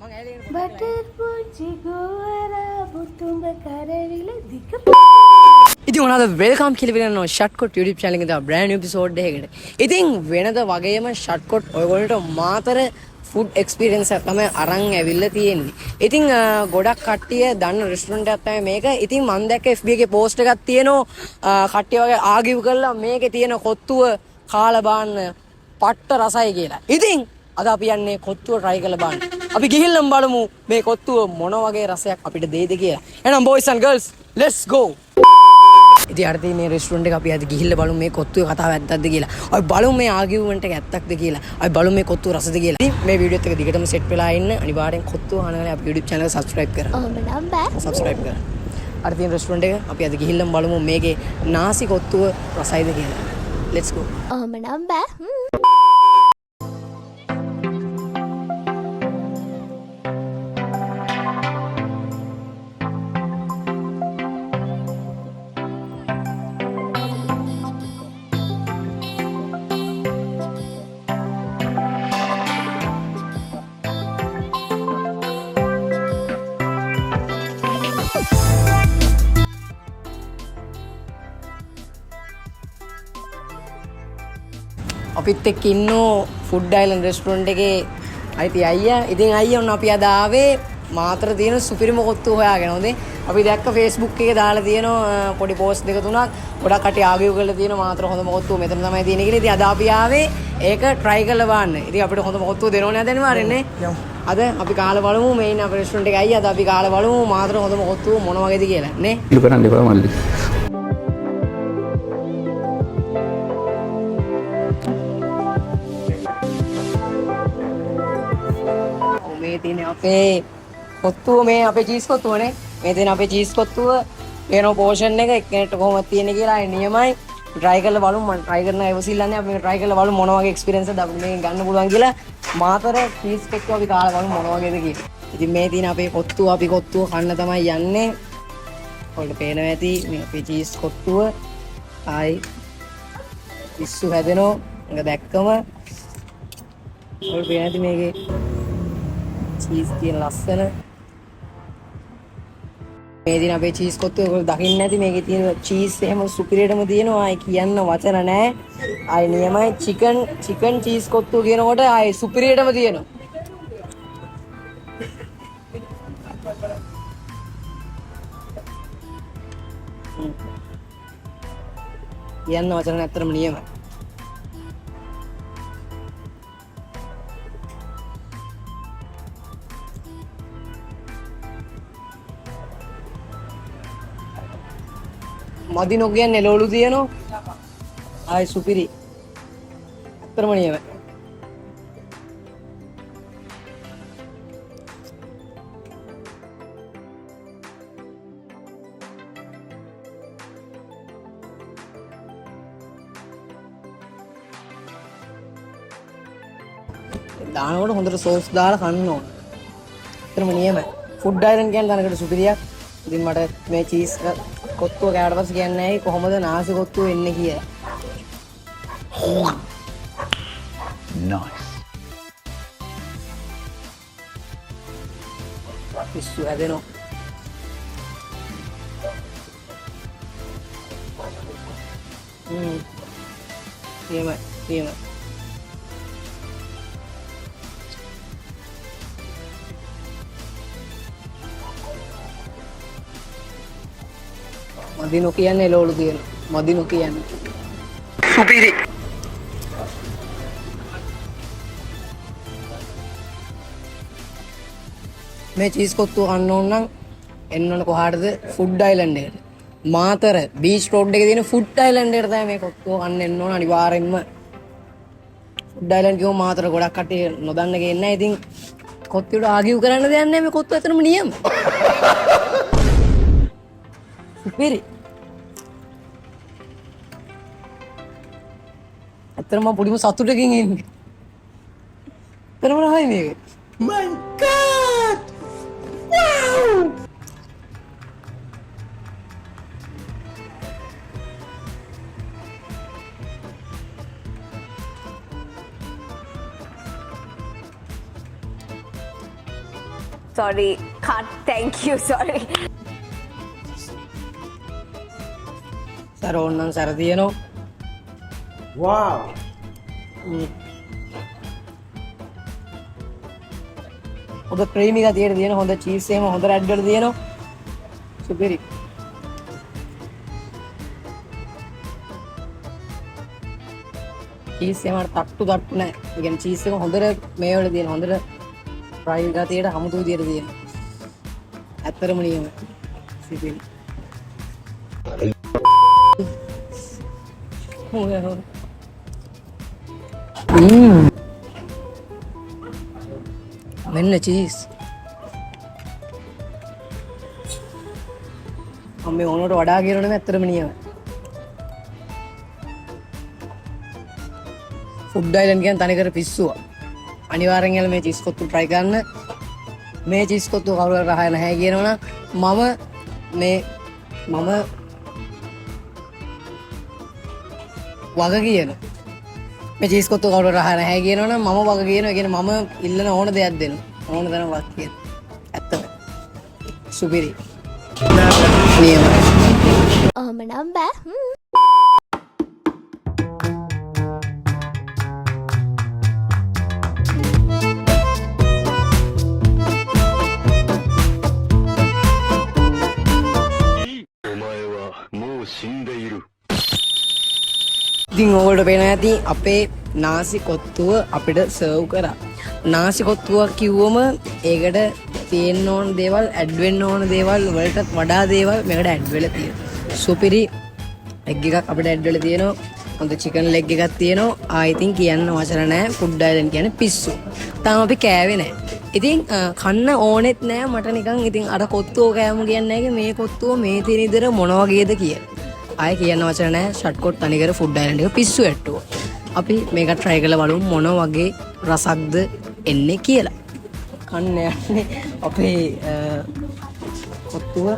Butter පුංචි ගෝවරා පුතුඹ කරවිල දික ඉතින් මොනවාද වෙල්කම් කියලා වෙනනවා shaTkot YouTube channel එකේ brand new episode එකකට. ඉතින් වෙනද වගේම shaTkot ඔයගොල්ලන්ට මාතර food experience එකක් තමයි අරන් ඇවිල්ලා තියෙන්නේ. ඉතින් ගොඩක් කට්ටිය දන්න රෙස්ටොරන්ට් එකක් තමයි මේක. ඉතින් මම දැක්ක FB එකේ post එකක් තියෙනවා කට්ටිය වගේ ආගිව් කරලා මේකේ තියෙන කොත්තුව කාලා බාන්න පට්ට රසයි කියලා. ඉතින් අද අපි යන්නේ කොත්තුව try කරලා බලන්න. අපි ගිහිල්ලාම බලමු මේ කොත්තුව මොන වගේ රසයක් අපිට දෙයිද කියලා. එහෙනම් boys and girls let's go. ඉතින් අර තියෙන මේ රෙස්ටොරන්ට් එක අපි අද ගිහිල්ලා බලමු මේ කොත්තුවේ කතාව ඇත්තක්ද කියලා. අපි බලමු මේ ආගියුමන්ට් එක ඇත්තක්ද කියලා. අපි බලමු මේ කොත්තුව රසද කියලා. ඉතින් මේ වීඩියෝත් එක දිගටම සෙට් වෙලා ඉන්න අනිවාර්යෙන් කොත්තුව අහනගලා අපි YouTube channel එක subscribe කරන්න. ඔහොම නම් බෑ. subscribe කරන්න. අර තියෙන රෙස්ටොරන්ට් එක අපි අද ගිහිල්ලාම බලමු මේකේ නාසි කොත්තුව රසයිද කියලා. let's go. ඔහොම නම් බෑ. අපිත් එක්ක ඉන්නෝ ෆුඩ් අයිලන්ඩ් රෙස්ටොරන්ට් එකේ අයිති අයියා. ඉතින් අයියා ඔන්න අපි අද ආවේ මාතර තියෙන සුපිරිම කොත්තු හොයාගෙන. හොඳේ අපි දැක්ක Facebook එකේ දාලා තියෙනවා පොඩි පෝස්ට් දෙක තුනක්. ගොඩක් කටි ආගියු කරලා තියෙනවා මාතර හොඳම කොත්තුව මෙතන තමයි තියෙන්නේ කියලා. ඉතින් අද අපි ආවේ ඒක try කරලා බලන්න. ඉතින් අපිට හොඳම කොත්තුව දෙනවනේ අද අනිවාර්යෙන්නේ. අද අපි කාලා බලමු මේ ඉන්න අපේ රෙස්ටොරන්ට් එකේ අයියා. අද අපි කාලා බලමු මාතර හොඳම කොත්තුව මොන වගේද කියලා නේ. ඉලු කරන්න එපා මල්ලි. මේ තියෙන අපේ කොත්තුව මේ අපේ චීස් කොත්තුවනේ. මේ තියෙන අපේ චීස් කොත්තුව වෙන පෝෂන් එක එක්කෙනෙක්ට කොහොමද තියෙන්නේ කියලා නියමයි. try කරලා බලමු. මම try කරන ඉවසිල්ලන්නේ අපි try කරලා බලමු මොන වගේ experience එකක්ද අපිට මේකෙන් ගන්න පුළුවන් කියලා. මාතර චීස් කෙක්ක අපි කාලා බලමු මොන වගේද කියලා. ඉතින් මේ තියෙන අපේ කොත්තුව අපි කොත්තුව කන්න තමයි යන්නේ. ඔයාලට පේනවා ඇති මේ අපේ චීස් කොත්තුව. ආයි ඉස්සු හැදෙනවා. ඒක දැක්කම ඔයාලට පේනවා ඇති මේකේ චීස් තියෙන ලස්සන මේ දින අපේ චීස් කොත්තුව ඔයගොල්ලෝ දකින්න ඇති මේකේ තියෙන චීස් එහෙම සුපිරියටම තියෙනවා. ආයි කියන්න වචන නැහැ. ආයි නියමයි චිකන් චීස් කොත්තුව කියනකොට ආයි සුපිරියටම තියෙනවා. කියන්න වචන නැත්තරම නියමයි. මදි නොකියන්නේ එළවලු තියෙනවා. ආයි සුපිරි. අතරම නියමයි. දානකොට හොඳට සෝස් දාලා කන්න ඕන. අතරම නියමයි. ෆුඩ් අයිලන්ඩ් කියන්නේ තනකට සුපිරියක්. ඉතින් මට මේ චීස් කොත්තුව කෑවට පස්සේ කියන්නේ ඇයි කොහොමද නාසි කොත්තුව එන්නේ කියලා. nice. පිස්සු හැදෙනවා. එහෙමයි. මදි නොකියන්නේ එළවලු තියෙනවා. මදි නොකියන්නේ. සුපිරි. මේ චීස් කොත්තුව කන්න ඕන නම් එන්න ඕන කොහාටද? ෆුඩ් අයිලන්ඩ් එකට. මාතර බීච් රෝඩ් එකේ තියෙන ෆුඩ් අයිලන්ඩ් එකට තමයි මේ කොත්තුව කන්න එන්න ඕන අනිවාර්යෙන්ම. ෆුඩ් අයිලන්ඩ් කියව මාතර ගොඩක් කට්ටිය නොදන්න ගේ නැහැ. ඉතින් කොත්තුවට ආගියු කරන්න දෙයක් නැහැ. මේ කොත්තුව ඇත්තටම නියම. සුපිරි. ඇත්තටම මම පොඩිම සතුටකින් ඉන්නේ. ඇත්තටම රහයි මේක. My God! Wow! sorry, cut, thank you, sorry. සර ඕන්නම් සර තියෙනවා. Wow. ඔබ ක්‍රීමි ගතියට තියෙන හොඳ චීස් එහෙම හොඳ රැඩ් වල තියෙනවා. සුපිරි. චීස් එහෙම තට්ටු නැහැ. ඒ කියන්නේ චීස් එක හොඳට මේ වල තියෙන හොඳට ෆ්‍රයි ගතියට හමුතු විදියට තියෙනවා. ඇත්තරම නියම. සුපිරි. මෙන්න චීස් මම ඕනට වඩා කියනවනේ ඇත්තටම නියම ෆුඩ් අයිලන්ඩ් කියන තනිකර පිස්සුව අනිවාර්යෙන් යලා මේ චීස් කොත්තු try කරන්න මේ චීස් කොත්තු කවුරු හරි රහය නැහැ කියනවනම් මම වග කියන මේ චීස් කොත්තු කවුරු රහ නැහැ කියනවනම් මම වග කියනවා. ඒ කියන්නේ මම ඉල්ලන ඕන දෙයක් දෙනවා. ඕන දන වක් කියන. ඇත්තම. සුපිරි. නියමයි. නම් බෑ. ඉතින් ඕගොල්ලෝ පේන ඇති අපේ නාසි කොත්තුව අපිට සර්ව් කරා. නාසි කොත්තුවක් කිව්වම ඒකට තියෙන්න ඕන දේවල්, ඇඩ් වෙන්න ඕන දේවල් වලට වඩා දේවල් මේකට ඇඩ් වෙලා තියෙනවා. සුපිරි එග් එකක් අපිට ඇඩ් වෙලා තියෙනවා. හොඳ චිකන් ලෙග් එකක් තියෙනවා. ඉතින් කියන්න වචන නැහැ. ෆුඩ් අයිලන්ඩ් කියන්නේ පිස්සු. තාම අපි කෑවේ නැහැ. ඉතින් කන්න ඕනෙත් නැහැ මට නිකන් ඉතින් අර කොත්තුව කෑම කියන්නේ නැහැ මේ කොත්තුව මේ තියෙන ඉදර මොන වගේද කියලා. ආයෙ කියන්න වචන නැහැ. ෂට්කොට් තනිකර ෆුඩ් අයිලන්ඩ් එක පිස්සු ඇට්ටුව. අපි මේක try කරලා බලමු මොන වගේ රසක්ද එන්නේ කියලා. කන්න යන්නේ අපේ කොත්තුව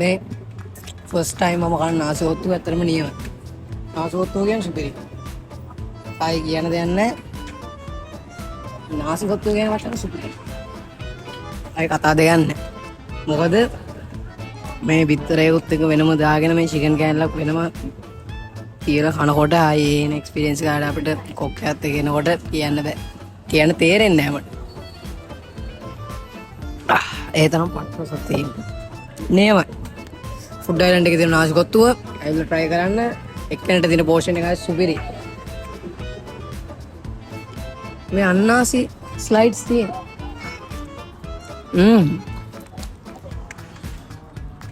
මේ ෆස්ට් ටයිම් මම කන නාසි කොත්තුව ඇත්තටම නියමයි. නාසි කොත්තුව කියන්නේ සුපිරි. ආයි කියන දෙයක් නැහැ. නාසි කොත්තුව කියන වචන සුපිරි. ආයි කතා දෙයක් නැහැ. මොකද මේ බිත්තරයකුත් එක වෙනම දාගෙන මේ චිකන් කෑල්ලක් වෙනම තියලා කනකොට ආයි එන එක්ස්පීරියන්ස් එකට අපිට කොක්කයත් එක එනකොට කියන්න බෑ. කියන්න තේරෙන්නේ නැහැ මට. ඒ තරම් පට්ටසක් තියෙනවා. නියමයි. ෆුඩ් අයිලන්ඩ් එකේ තියෙන නාසි කොත්තුව ඇවිල්ලා try කරන්න. එක්කෙනෙක්ට තියෙන පෝෂන් එකයි සුපිරි. මේ අන්නාසි ස්ලයිඩ්ස් තියෙන.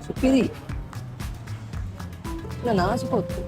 සුපිරි. නාසි කොත්තුව.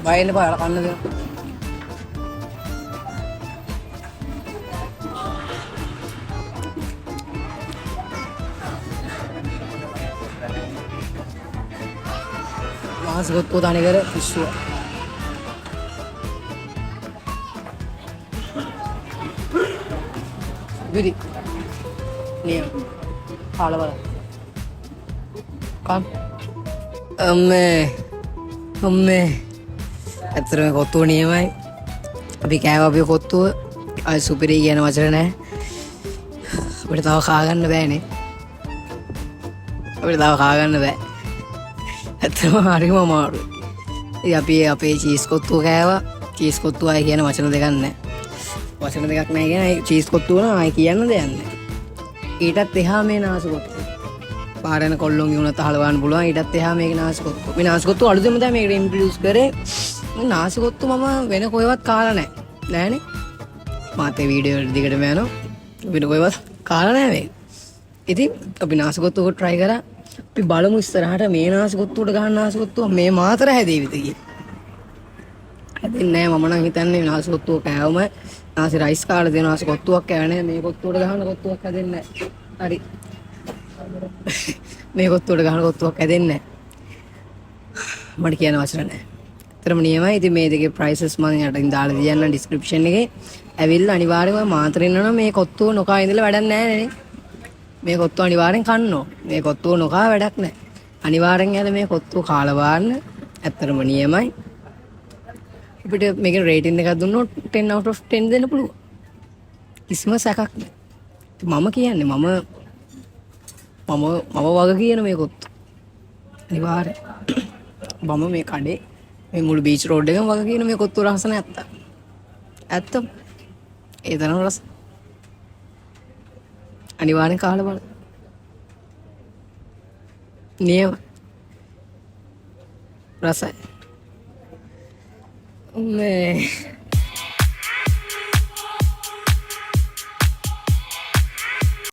බය වෙන්න එපා. කන්න දෙන්න. නාසිකොත්තුව තනිකර පිස්සුව. විදි. නියම. කාලා බලන්න. කම්. අම්මේ. ඇත්තටම කොත්තුව නියමයි. අපි කෑවා අපේ කොත්තුව. අය සුපිරි කියන වචන නැහැ. අපිට තව කා ගන්න බෑනේ. ඇත්තටම හරිම අමාරුයි. ඉතින් අපි අපේ චීස් කොත්තුව කෑවා. චීස් කොත්තුව අය කියන වචන දෙකක් නැහැ. වචන දෙකක් නැහැ කියන චීස් කොත්තුව නම් අය කියන්න දෙයක් නැහැ. ඊටත් එහා මේ නාසිකොත්තුව. පාරෙන කොල්ලොන්ගේ උනත් අහලවන්න පුළුවන්. ඊටත් එහා මේක නාසිකොත්තුව. මේ නාසිකොත්තුව අලුතෙන්ම තමයි මේකට ඉන්ට්‍රොඩියුස් කරේ. මේ නාසිකොත්තුව මම වෙන කොහෙවත් කාලා නැහැ. නෑනේ. මාතේ වීඩියෝ එක දිගටම යනවා. වෙන කොහෙවත් කාලා නැහැ මේක. ඉතින් අපි නාසිකොත්තුව try කරා. අපි බලමු ඉස්සරහට මේ නාසිකොත්තුවට ගහන නාසිකොත්තුව මේ මාතර හැදේවිද කියලා. හැදෙන්නේ නැහැ. මම නම් හිතන්නේ නාසිකොත්තුව කෑවම නාසි රයිස් කාලා දෙන නාසිකොත්තුවක් කෑවේ නැහැ. මේ කොත්තුවට ගහන කොත්තුවක් හැදෙන්නේ නැහැ. හරි. මේ කොත්තුවට ගහන කොත්තුවක් හැදෙන්නේ නැහැ. මට කියන වචන නැහැ. තරම නියමයි. ඉතින් මේ දෙකේ prices මම යටින් දාලා තියන්නම් description එකේ. ඇවිල්ලා අනිවාර්යයෙන්ම මාතරින් යනවා මේ කොත්තුව නොකා ඉඳලා වැඩක් නැහැ නේ. මේ කොත්තුව අනිවාර්යෙන් කන්න ඕන. මේ කොත්තුව නොකා වැඩක් නැහැ. අනිවාර්යෙන් යාල මේ කොත්තුව කාලා බලන්න. ඇත්තටම නියමයි. අපිට මේකේ රේටින් එකක් දුන්නොත් 10 out of 10 දෙන්න පුළුවන්. කිසිම සැකක් නැහැ. මම කියන්නේ මම වග කියන මේ කොත්තුව. අනිවාර්යෙන්. මම මේ කඩේ මේ මුළු බීච් රෝඩ් එකම වග කියන මේ කොත්තුව රහස නැත්තා. ඇත්තම. ඒ තරම් රස. අනිවාර්යෙන් කාලා බලන්න. නියම. රසයි. මේ